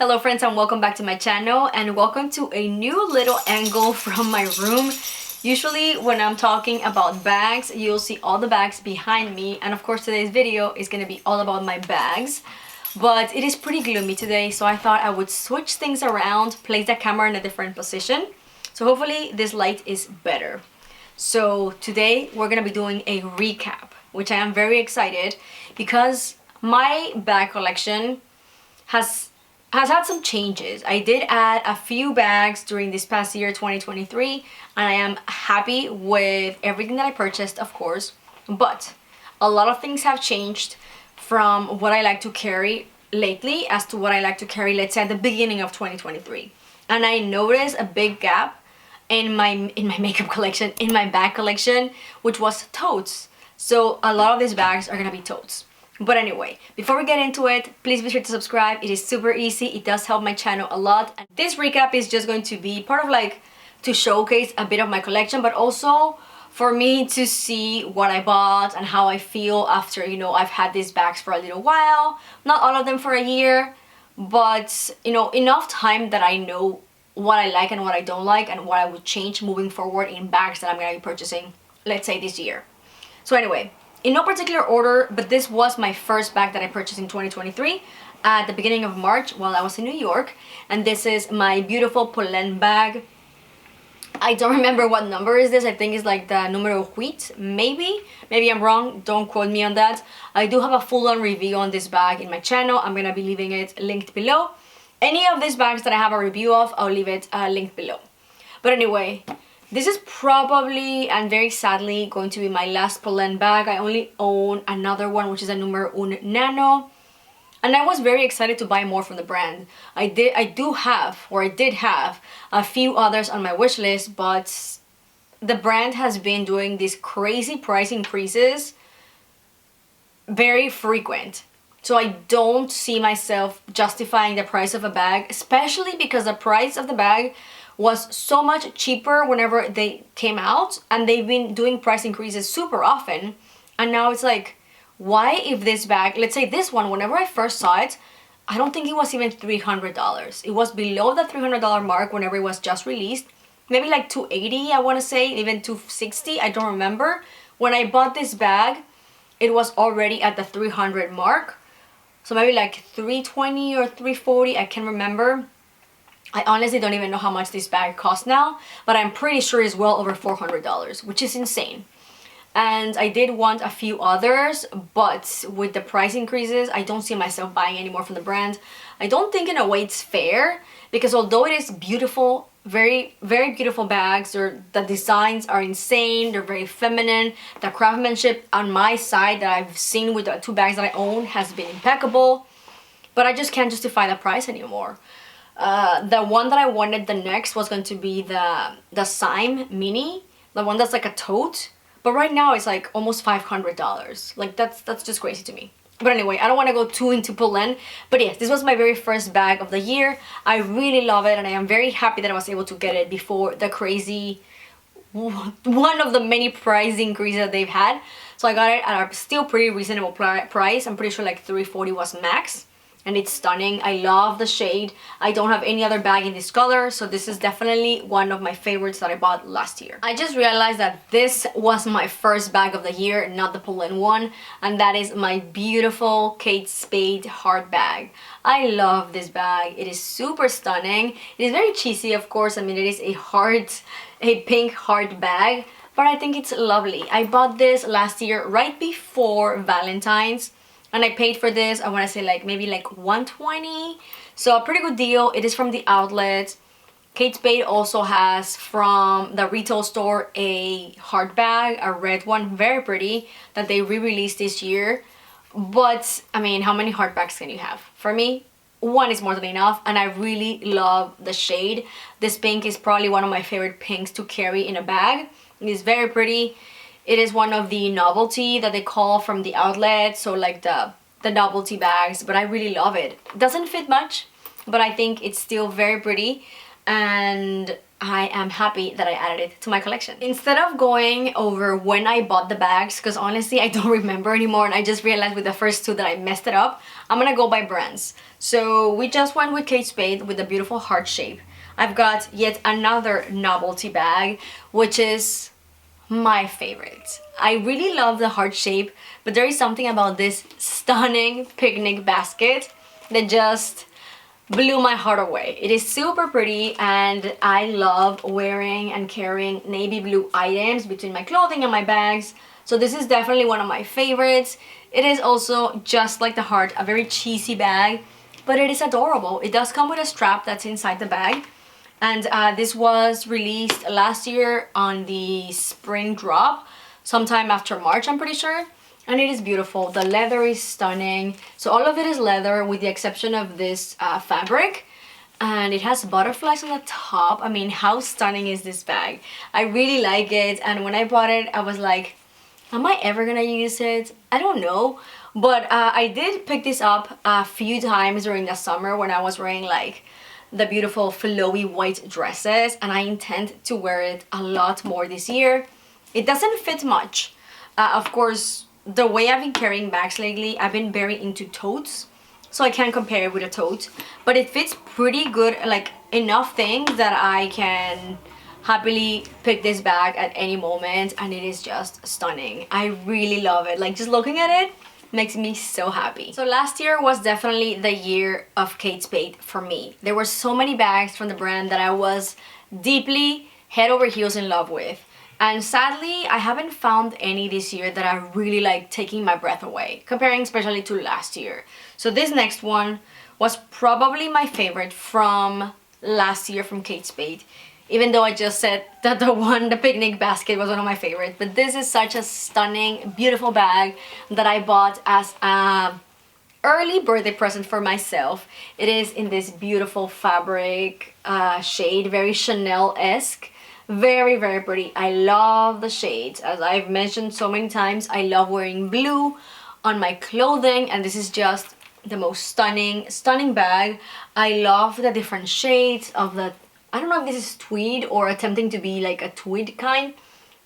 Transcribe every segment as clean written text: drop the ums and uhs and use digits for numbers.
Hello friends and welcome back to my channel and welcome to a new little angle from my room. Usually when I'm talking about bags, you'll see all the bags behind me, and of course today's video is going to be all about my bags. But it is pretty gloomy today, so I thought I would switch things around, place the camera in a different position. So hopefully this light is better. So today we're going to be doing a recap, which I am very excited because my bag collection has had some changes. I did add a few bags during this past year, 2023, and I am happy with everything that I purchased, of course. But a lot of things have changed from what I like to carry lately as to what I like to carry, let's say, at the beginning of 2023. And I noticed a big gap in my makeup collection, in my bag collection, which was totes. So a lot of these bags are gonna be totes. But anyway, before we get into it, please be sure to subscribe. It is super easy. It does help my channel a lot. And this recap is just going to be part of like to showcase a bit of my collection, but also for me to see what I bought and how I feel after, you know, I've had these bags for a little while. Not all of them for a year, but, you know, enough time that I know what I like and what I don't like and what I would change moving forward in bags that I'm going to be purchasing, let's say, this year. So anyway, in no particular order, but this was my first bag that I purchased in 2023 at the beginning of March while I was in New York. And this is my beautiful Polene bag. I don't remember what number is this. I think it's like the numero wheat, maybe I'm wrong, don't quote me on that. I do have a full-on review on this bag in my channel. I'm gonna be leaving it linked below. Any of these bags that I have a review of, I'll leave it linked below. But anyway, this is probably, and very sadly, going to be my last Polene bag. I only own another one, which is a numero un nano. And I was very excited to buy more from the brand. I did have a few others on my wish list, but the brand has been doing these crazy price increases very frequent. So I don't see myself justifying the price of a bag, especially because the price of the bag was so much cheaper whenever they came out, and they've been doing price increases super often. And now it's like, why, if this bag, let's say this one, whenever I first saw it, I don't think it was even $300. It was below the $300 mark whenever it was just released. Maybe like $280, I want to say, even $260, I don't remember. When I bought this bag, it was already at the $300 mark. So maybe like $320 or $340, I can't remember. I honestly don't even know how much this bag costs now, but I'm pretty sure it's well over $400, which is insane. And I did want a few others, but with the price increases, I don't see myself buying any more from the brand. I don't think in a way it's fair, because although it is beautiful, very, very beautiful bags, the designs are insane, they're very feminine, the craftsmanship on my side that I've seen with the two bags that I own has been impeccable, but I just can't justify the price anymore. The one that I wanted the next was going to be the Sime Mini, the one that's like a tote. But right now it's like almost $500. Like that's just crazy to me. But anyway, I don't want to go too into Polene. But yes, this was my very first bag of the year. I really love it, and I am very happy that I was able to get it before the crazy, one of the many price increases that they've had. So I got it at a still pretty reasonable price. I'm pretty sure like $340 was max. And it's stunning. I love the shade. I don't have any other bag in this color, so this is definitely one of my favorites that I bought last year. I just realized that this was my first bag of the year, not the Polene one, and that is my beautiful Kate Spade heart bag. I love this bag. It is super stunning. It is very cheesy, of course. I mean, it is a pink heart bag, but I think it's lovely. I bought this last year right before Valentine's. And I paid for this, I want to say like maybe like $120. So a pretty good deal. It is from the outlet. Kate Spade also has from the retail store a heart bag, a red one, very pretty, that they re-released this year. But I mean, how many heart bags can you have? For me, one is more than enough, and I really love the shade. This pink is probably one of my favorite pinks to carry in a bag. It is very pretty. It is one of the novelty that they call from the outlet, so like the novelty bags, but I really love it. It doesn't fit much, but I think it's still very pretty, and I am happy that I added it to my collection. Instead of going over when I bought the bags, because honestly I don't remember anymore and I just realized with the first two that I messed it up, I'm gonna go by brands. So we just went with Kate Spade with the beautiful heart shape. I've got yet another novelty bag, which is my favorite. I really love the heart shape, but there is something about this stunning picnic basket that just blew my heart away. It is super pretty and I love wearing and carrying navy blue items between my clothing and my bags. So this is definitely one of my favorites. It is also just like the heart, a very cheesy bag, but it is adorable. It does come with a strap that's inside the bag. And this was released last year on the spring drop, sometime after March, I'm pretty sure. And it is beautiful. The leather is stunning. So all of it is leather with the exception of this fabric. And it has butterflies on the top. I mean, how stunning is this bag? I really like it. And when I bought it, I was like, am I ever gonna use it? I don't know. But I did pick this up a few times during the summer when I was wearing like the beautiful flowy white dresses, and I intend to wear it a lot more this year. It doesn't fit much. Of course, the way I've been carrying bags lately, I've been very into totes, so I can't compare it with a tote, but it fits pretty good, like enough things that I can happily pick this bag at any moment, and it is just stunning. I really love it. Like, just looking at it makes me so happy. So last year was definitely the year of Kate Spade for me. There were so many bags from the brand that I was deeply head over heels in love with. And sadly, I haven't found any this year that are really like taking my breath away, comparing especially to last year. So this next one was probably my favorite from last year from Kate Spade. Even though I just said that the picnic basket was one of my favorites. But this is such a stunning, beautiful bag that I bought as an early birthday present for myself. It is in this beautiful fabric shade, very Chanel-esque. Very, very pretty. I love the shades. As I've mentioned so many times, I love wearing blue on my clothing. And this is just the most stunning bag. I love the different shades of the, I don't know if this is tweed or attempting to be like a tweed kind.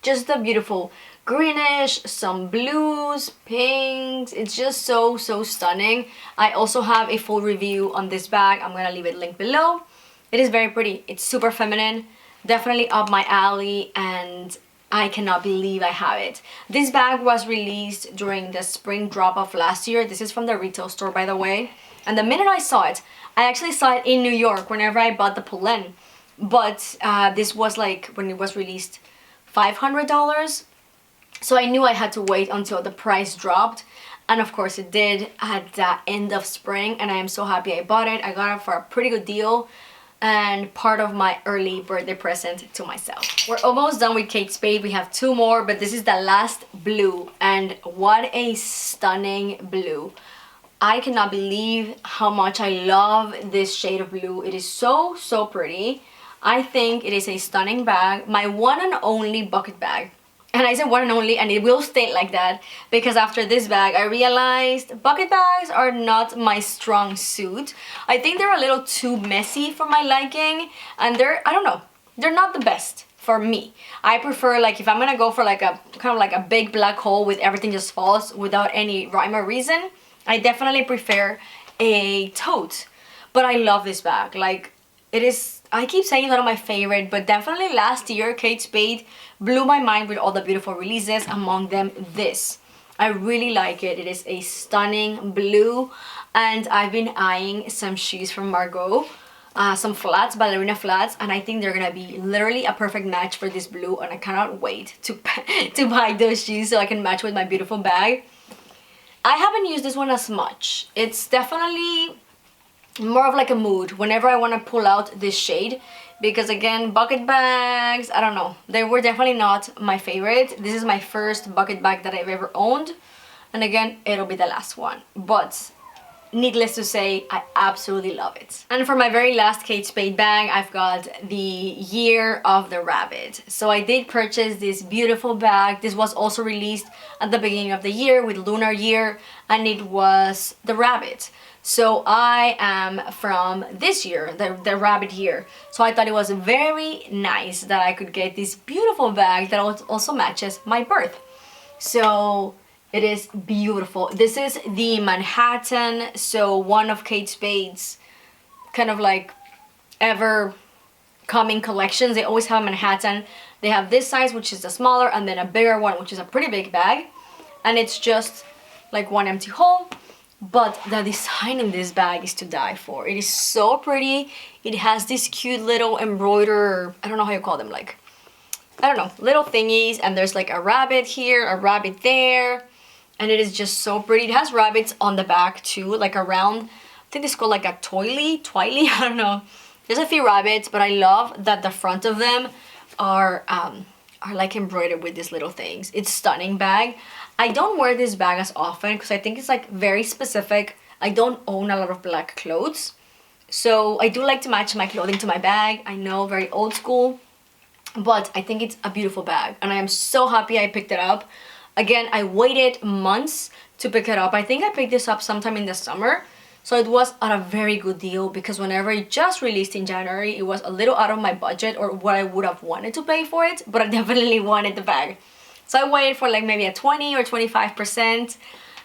Just the beautiful greenish, some blues, pinks. It's just so stunning. I also have a full review on this bag. I'm gonna leave it linked below. It is very pretty. It's super feminine. Definitely up my alley, and I cannot believe I have it. This bag was released during the spring drop of last year. This is from the retail store, by the way. And the minute I saw it, I actually saw it in New York whenever I bought the Polene. But this was like, when it was released, $500. So I knew I had to wait until the price dropped. And of course it did at the end of spring, and I am so happy I bought it. I got it for a pretty good deal and part of my early birthday present to myself. We're almost done with Kate Spade. We have two more, but this is the last blue, and what a stunning blue. I cannot believe how much I love this shade of blue. It is so pretty. I think it is a stunning bag. My one and only bucket bag. And I said one and only, and it will stay like that, because after this bag I realized bucket bags are not my strong suit. I think they're a little too messy for my liking, and I don't know, they're not the best for me. I prefer, like, if I'm gonna go for like a kind of like a big black hole with everything just falls without any rhyme or reason, I definitely prefer a tote. But I love this bag. Like, it is, I keep saying one of my favorite, but definitely last year Kate Spade blew my mind with all the beautiful releases, among them this. I really like it. It is a stunning blue, and I've been eyeing some shoes from Margot, some flats, ballerina flats, and I think they're gonna be literally a perfect match for this blue, and I cannot wait to buy those shoes so I can match with my beautiful bag. I haven't used this one as much. It's definitely more of like a mood whenever I want to pull out this shade, because again, bucket bags, I don't know, they were definitely not my favorite. This is my first bucket bag that I've ever owned, and again, it'll be the last one, but needless to say, I absolutely love it. And for my very last Kate Spade bag, I've got the Year of the Rabbit. So I did purchase this beautiful bag. This was also released at the beginning of the year with Lunar Year, and it was the rabbit. So I am from this year, the rabbit year. So I thought it was very nice that I could get this beautiful bag that also matches my birth. So it is beautiful. This is the Manhattan, so one of Kate Spade's kind of like ever coming collections. They always have Manhattan. They have this size, which is the smaller, and then a bigger one, which is a pretty big bag. And it's just like one empty hole. But the design in this bag is to die for. It is so pretty. It has this cute little embroider, I don't know how you call them, like, I don't know, little thingies. And there's like a rabbit here, a rabbit there. And it is just so pretty. It has rabbits on the back too, like around, I think it's called like a twily, I don't know. There's a few rabbits, but I love that the front of them are like embroidered with these little things. It's stunning bag. I don't wear this bag as often because I think it's like very specific. I don't own a lot of black clothes. So I do like to match my clothing to my bag. I know, very old school, but I think it's a beautiful bag and I am so happy I picked it up. Again, I waited months to pick it up. I think I picked this up sometime in the summer. So it was at a very good deal because whenever it just released in January, it was a little out of my budget or what I would have wanted to pay for it, but I definitely wanted the bag. So I waited for like maybe a 20 or 25%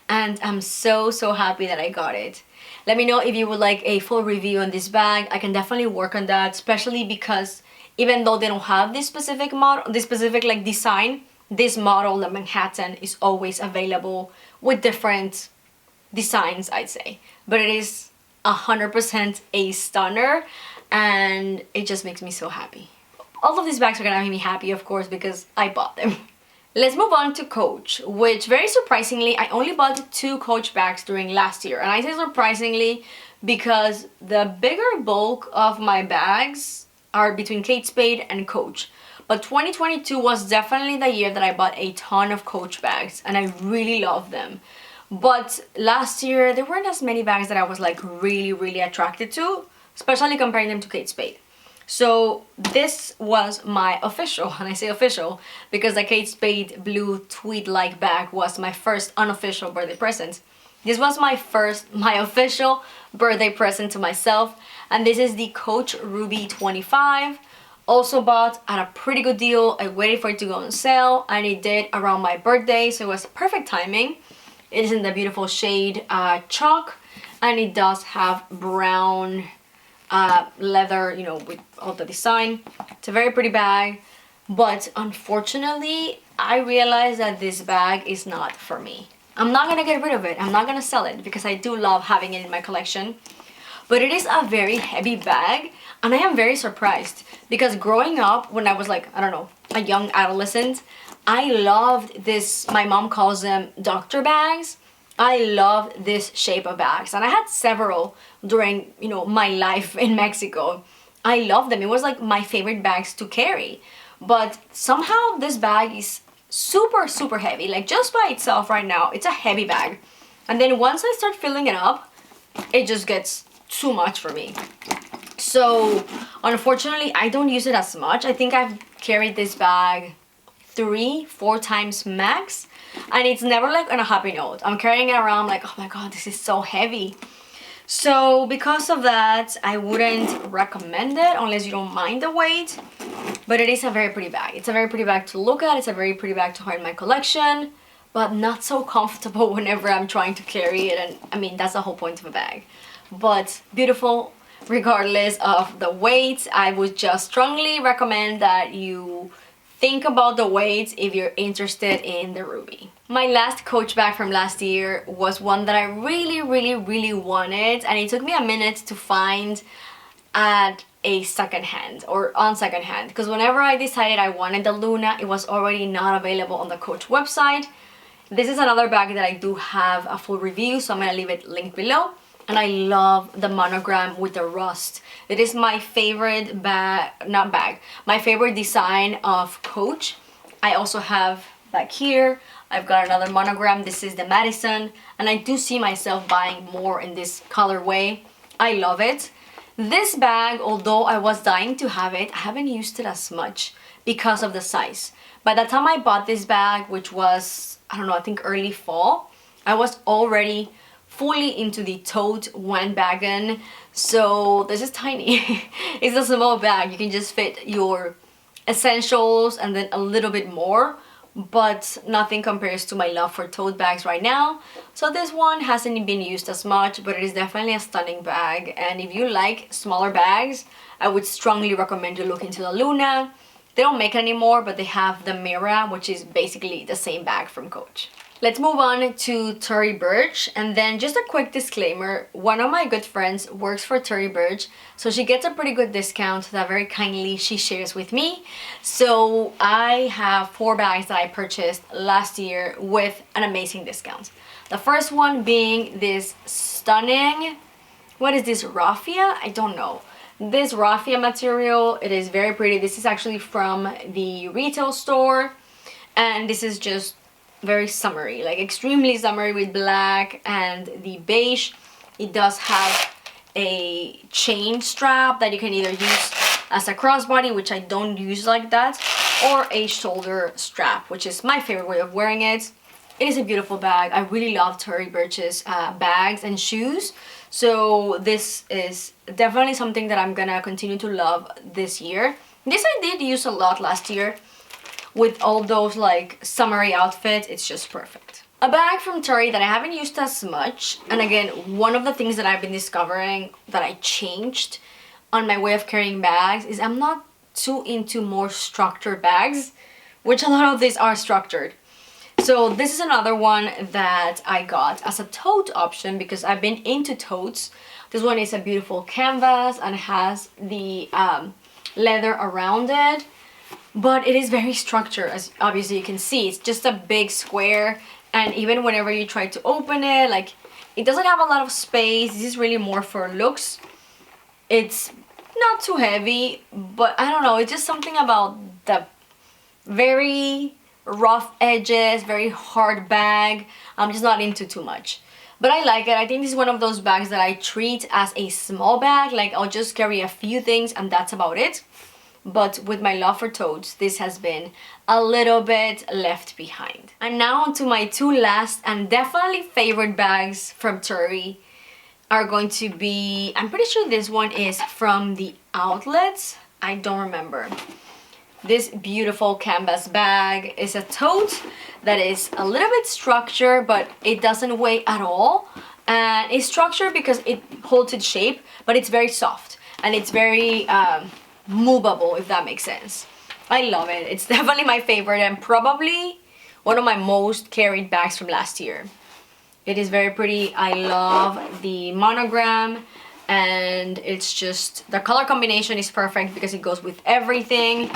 and I'm so happy that I got it. Let me know if you would like a full review on this bag. I can definitely work on that, especially because even though they don't have this specific model, this specific like design, this model, the Manhattan, is always available with different designs, I'd say. But it is 100% a stunner and it just makes me so happy. All of these bags are gonna make me happy, of course, because I bought them. Let's move on to Coach, which very surprisingly, I only bought 2 Coach bags during last year. And I say surprisingly because the bigger bulk of my bags are between Kate Spade and Coach. But 2022 was definitely the year that I bought a ton of Coach bags and I really love them. But last year, there weren't as many bags that I was like really attracted to, especially comparing them to Kate Spade. So this was my official, and I say official because the Kate Spade blue tweed-like bag was my first unofficial birthday present. This was my official birthday present to myself, and this is the Coach Ruby 25. Also bought at a pretty good deal. I waited for it to go on sale, and it did around my birthday, so it was perfect timing. It is in the beautiful shade chalk, and it does have brown leather, you know, with all the design. It's a very pretty bag, but unfortunately I realized that this bag is not for me. I'm not gonna get rid of it. I'm not gonna sell it because I do love having it in my collection, but it is a very heavy bag and I am very surprised because growing up when I was like, I don't know, a young adolescent, I loved this, my mom calls them doctor bags. I love this shape of bags and I had several during, you know, my life in Mexico. I love them. It was like my favorite bags to carry. But somehow this bag is super heavy. Like just by itself right now, it's a heavy bag. And then once I start filling it up, it just gets too much for me. So unfortunately, I don't use it as much. I think I've carried this bag 3-4 times max. And it's never like on a happy note. I'm carrying it around like, oh my god, this is so heavy. So because of that, I wouldn't recommend it unless you don't mind the weight. But it is a very pretty bag. It's a very pretty bag to look at. It's a very pretty bag to hold in my collection. But not so comfortable whenever I'm trying to carry it. And I mean, that's the whole point of a bag. But beautiful regardless of the weight. I would just strongly recommend that you think about the weights if you're interested in the Ruby. My last Coach bag from last year was one that I really wanted, and it took me a minute to find at a secondhand or on secondhand, because whenever I decided I wanted the Luna, it was already not available on the Coach website. This is another bag that I do have a full review, so I'm gonna leave it linked below. And I love the monogram with the rust. It is my favorite my favorite design of Coach. I also have back here, I've got another monogram. This is the Madison, and I do see myself buying more in this colorway. I love it. This bag, although I was dying to have it, I haven't used it as much because of the size. By the time I bought this bag, which was, I don't know, I think early fall, I was already fully into the tote wagon. So this is tiny. It's a small bag. You can just fit your essentials and then a little bit more, but nothing compares to my love for tote bags right now. So this one hasn't been used as much, but it is definitely a stunning bag. And if you like smaller bags, I would strongly recommend you look into the Luna. They don't make it anymore, but they have the Mira, which is basically the same bag from Coach. Let's move on to Tory Burch, and then just a quick disclaimer. One of my good friends works for Tory Burch, so she gets a pretty good discount that very kindly she shares with me. So I have 4 bags that I purchased last year with an amazing discount. The first one being this stunning, what is this, raffia? I don't know. This raffia material, it is very pretty. This is actually from the retail store, and this is just very summery, like extremely summery with black and the beige. It does have a chain strap that you can either use as a crossbody, which I don't use like that, or a shoulder strap, which is my favorite way of wearing it. It is a beautiful bag. I really love Tory Burch's bags and shoes. So this is definitely something that I'm gonna continue to love this year. This I did use a lot last year. With all those like summery outfits, it's just perfect. A bag from Tory that I haven't used as much, and again, one of the things that I've been discovering that I changed on my way of carrying bags is I'm not too into more structured bags, which a lot of these are structured. So this is another one that I got as a tote option because I've been into totes. This one is a beautiful canvas and has the leather around it. But it is very structured, as obviously you can see. It's just a big square, and even whenever you try to open it, like, it doesn't have a lot of space. This is really more for looks. It's not too heavy, but I don't know, it's just something about the very rough edges, very hard bag. I'm just not into too much. But I like it. I think this is one of those bags that I treat as a small bag. Like, I'll just carry a few things and that's about it. But with my love for totes, this has been a little bit left behind. And now onto my 2 last and definitely favorite bags from Tory are going to be, I'm pretty sure this one is from the outlets. I don't remember. This beautiful canvas bag is a tote that is a little bit structured, but it doesn't weigh at all. And it's structured because it holds its shape, but it's very soft and it's very movable, if that makes sense. I love it. It's definitely my favorite and probably one of my most carried bags from last year. It is very pretty. I love the monogram, and it's just, the color combination is perfect because it goes with everything.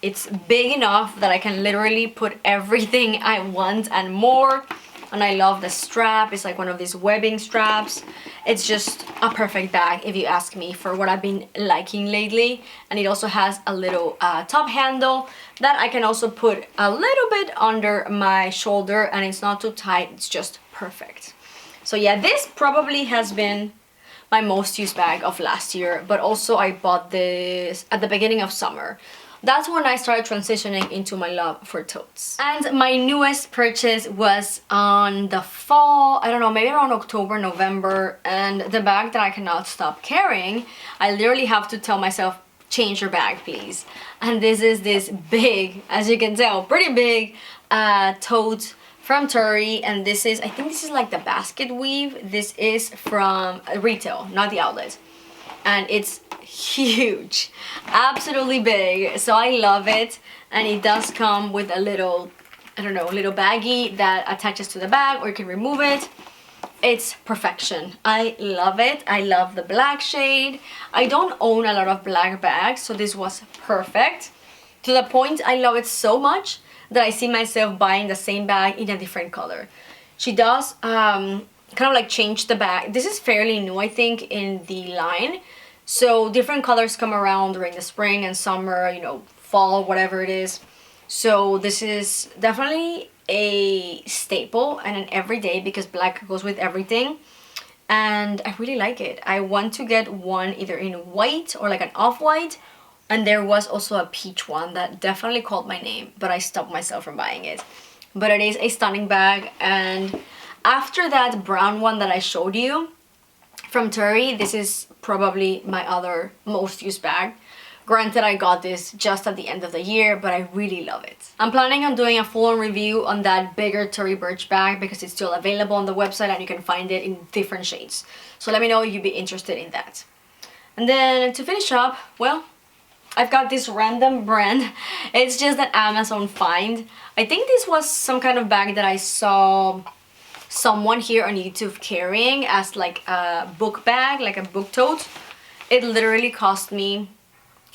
It's big enough that I can literally put everything I want and more. And I love the strap. It's like one of these webbing straps. It's just a perfect bag if you ask me for what I've been liking lately. And it also has a little top handle that I can also put a little bit under my shoulder, and it's not too tight. It's just perfect. So yeah, this probably has been my most used bag of last year, but also I bought this at the beginning of summer. That's when I started transitioning into my love for totes. And my newest purchase was on the fall, I don't know, maybe around October, November, and the bag that I cannot stop carrying, I literally have to tell myself, change your bag, please. And this is this big, as you can tell, pretty big tote from Tory, and this is, I think this is like the basket weave. This is from retail, not the outlet. And it's huge, absolutely big, so I love it. And it does come with a little, I don't know, little baggie that attaches to the bag, or you can remove it. It's perfection. I love it. I love the black shade. I don't own a lot of black bags, so this was perfect. To the point I love it so much that I see myself buying the same bag in a different color. She does kind of like change the bag. This is fairly new, I think, in the line. So different colors come around during the spring and summer, you know, fall, whatever it is. So this is definitely a staple and an everyday because black goes with everything. And I really like it. I want to get one either in white or like an off-white. And there was also a peach one that definitely called my name, but I stopped myself from buying it. But it is a stunning bag, and after that brown one that I showed you from Terry, this is probably my other most used bag. Granted, I got this just at the end of the year, but I really love it. I'm planning on doing a full-on review on that bigger Tory Burch bag because it's still available on the website and you can find it in different shades. So let me know if you'd be interested in that. And then to finish up, well, I've got this random brand. It's just an Amazon find. I think this was some kind of bag that I saw someone here on YouTube carrying as like a book bag, like a book tote. It literally cost me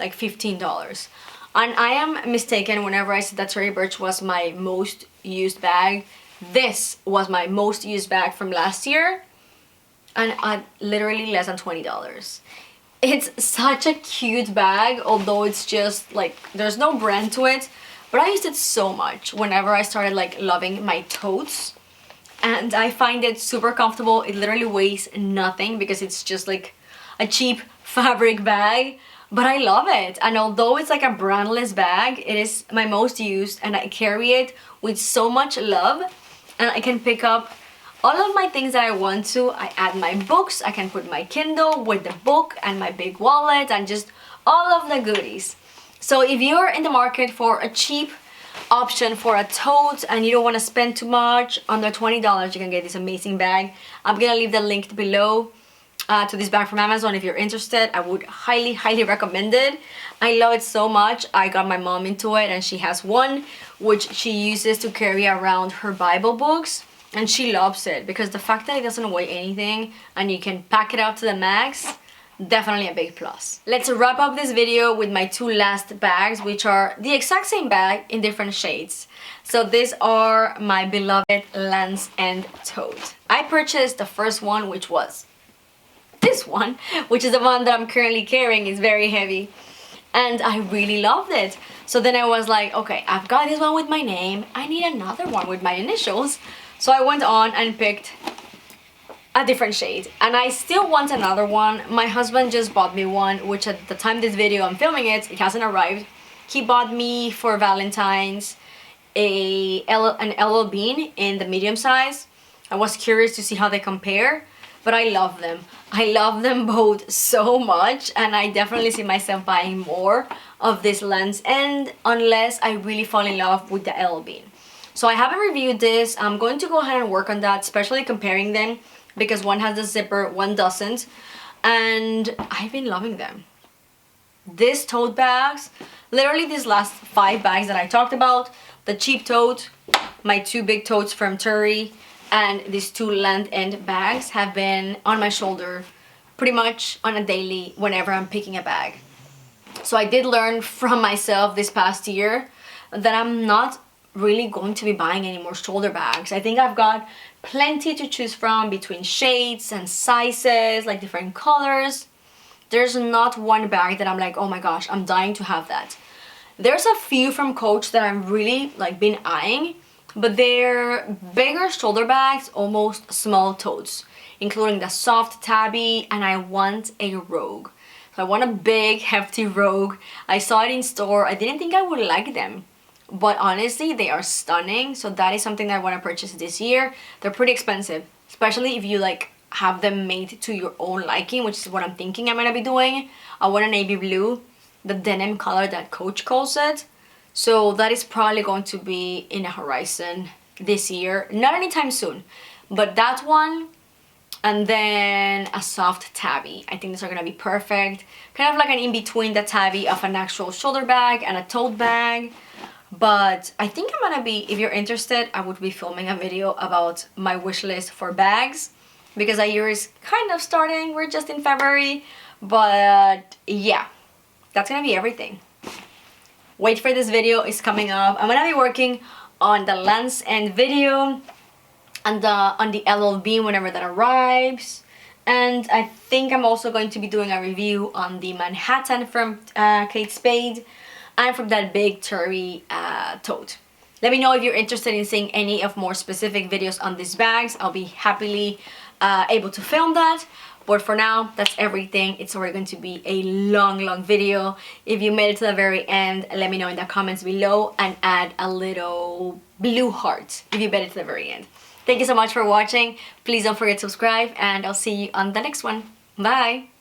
like $15. And I am mistaken whenever I said that Tory Burch was my most used bag. This was my most used bag from last year and at literally less than $20. It's such a cute bag, although it's just like, there's no brand to it, but I used it so much whenever I started like loving my totes. And I find it super comfortable. It literally weighs nothing because it's just like a cheap fabric bag, but I love it. And although it's like a brandless bag, it is my most used and I carry it with so much love, and I can pick up all of my things that I want to. I add my books, I can put my Kindle with the book and my big wallet and just all of the goodies. So if you're in the market for a cheap option for a tote and you don't want to spend too much, under $20 you can get this amazing bag. I'm gonna leave the link below to this bag from Amazon. If you're interested, I would highly recommend it. I love it so much. I got my mom into it and she has one which she uses to carry around her Bible books. And she loves it because the fact that it doesn't weigh anything and you can pack it up to the max, definitely a big plus. Let's wrap up this video with my two last bags, which are the exact same bag in different shades. So these are my beloved Lands' End tote. I purchased the first one, which was this one, which is the one that I'm currently carrying. It's very heavy and I really loved it. So then I was like, okay, I've got this one with my name, I need another one with my initials. So I went on and picked a different shade and I still want another one. My husband just bought me one, which at the time this video I'm filming it hasn't arrived. He bought me for Valentine's an LL Bean in the medium size. I was curious to see how they compare, but I love them. I love them both so much and I definitely see myself buying more of this Lands' End unless I really fall in love with the LL Bean. So I haven't reviewed this. I'm going to go ahead and work on that, especially comparing them because one has the zipper, one doesn't, and I've been loving them. These tote bags, literally these last 5 bags that I talked about, the cheap tote, my 2 big totes from Terry, and these 2 Lands' End bags have been on my shoulder pretty much on a daily whenever I'm picking a bag. So I did learn from myself this past year that I'm not really going to be buying any more shoulder bags. I think I've got plenty to choose from between shades and sizes, like different colors. There's not one bag that I'm like, oh my gosh, I'm dying to have that. There's a few from Coach that I'm really like been eyeing, but they're bigger shoulder bags, almost small totes, including the soft tabby, and I want a Rogue. So I want a big hefty Rogue. I saw it in store. I didn't think I would like them, but honestly they are stunning. So that is something that I want to purchase this year. They're pretty expensive, especially if you like have them made to your own liking, which is what I'm thinking I'm gonna be doing. I want a navy blue, the denim color that Coach calls it. So that is probably going to be in a horizon this year, not anytime soon, but that one, and then a soft tabby. I think these are gonna be perfect, kind of like an in-between the tabby of an actual shoulder bag and a tote bag. But I think I'm gonna be, if you're interested, I would be filming a video about my wish list for bags because our year is kind of starting. We're just in February, but yeah, that's gonna be everything. Wait for this video, is coming up. I'm gonna be working on the Lands' End video and on the LL Bean whenever that arrives. And I think I'm also going to be doing a review on the Manhattan from Kate Spade and from that big Terry tote. Let me know if you're interested in seeing any of more specific videos on these bags. I'll be happily able to film that. But for now, that's everything. It's already going to be a long video. If you made it to the very end, let me know in the comments below and add a little blue heart if you made it to the very end. Thank you so much for watching. Please don't forget to subscribe, and I'll see you on the next one. Bye!